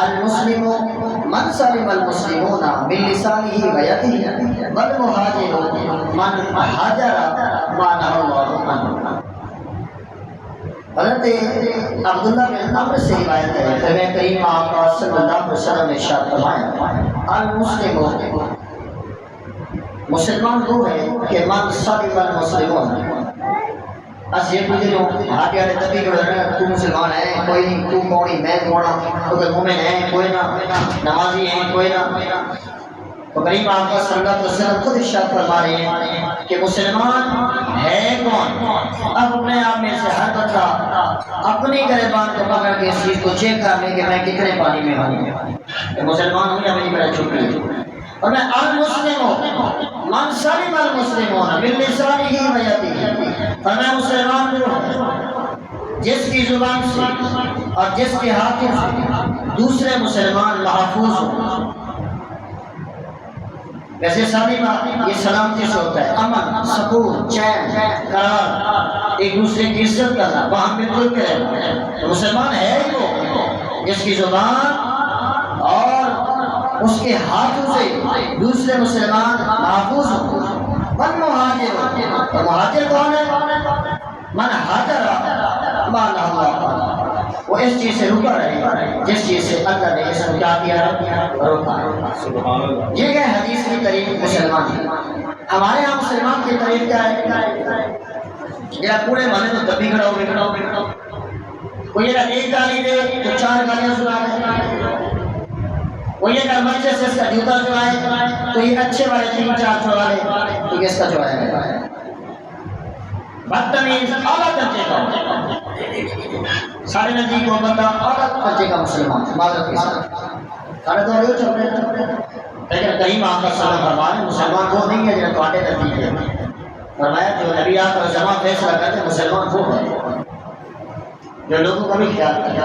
المسلم من سلم المسلمون من لسانه ويده والمهاجر من هاجر ما نهى الله عنه۔ حضرت عبداللہ بن عمرو سے روایت ہے کہ نبی کریم آقا صلی اللہ علیہ وسلم نے ارشاد فرمایا المسلم مسلمان وہ ہے کہ من سلم المسلمون اس یہ کچھ لوگ ہاتھ یار تبھی کہ تو مسلمان ہے کوئی نہیں، تو کونی میں کون، تو کہ مومن ہے کوئی نہ، نمازی ہے کوئی نہ۔ تو کریم آقا صلی اللہ علیہ وسلم خود ارشاد فرما رہے ہیں کہ مسلمان ہے کون؟ اب اپنے آپ میں سے ہر بندہ اپنی گریبان کو پکڑ کے اس چیز کو چیک کر لے کہ میں کتنے پانی میں ہوں، کہ مسلمان ہوں یا میری میرا چھپی ہے۔ اور میں المسلم ہوں من سلم المسلمون من لسانه ویده، اور میں مسلمان ہوں جس کی زبان سے اور جس کے ہاتھوں سے دوسرے مسلمان محفوظ ہوں۔ ویسے سادی بات یہ سلامتی سے ہوتا ہے، امن، سکون، چین، قرار، ایک دوسرے کی عزت کرنا، وہاں بالکل کے رہنا۔ تو مسلمان ہے ہی وہ جس کی زبان اور اس کے ہاتھوں سے دوسرے مسلمان محفوظ ہوں۔ من مہاجر، اور مہاجر کون ہے؟ من ہاجر ما نہی اللہ عنہ، وہ اس چیز سے رکا رہے جس چیز سے اللہ نے اسے کیا کیا روکا۔ یہ ہے حدیث کی تعریف مسلمان کی۔ ہمارے یہاں مسلمان کی تعریف کیا ہے؟ یا پورے محلے میں دبی کھڑا ہو، کوئی اگر ایک گالی دے تو چار گالیاں سنا دے، کوئی اگر مچے سے اس کا جوتا چڑھائے تو یہ اچھے والے تین چار چھوڑا لے تو یہ اس کا چڑھائے گا۔ بدتمیز اعلیٰ درجے کا سارے نزدیک کو بندہ اعلیٰ درجے کا مسلمان معذرت کے ساتھ سارے دور یہ چل رہے ہیں، لیکن کریم آقا صلی اللہ علیہ وسلم فرمایا مسلمان وہ نہیں ہے جنہیں کانٹے نزدیک ہے، فرمایا جو نبی آقا جمع فیصلہ کرتے مسلمان وہ ہے جو لوگوں کا بھی خیال کرتا ہے۔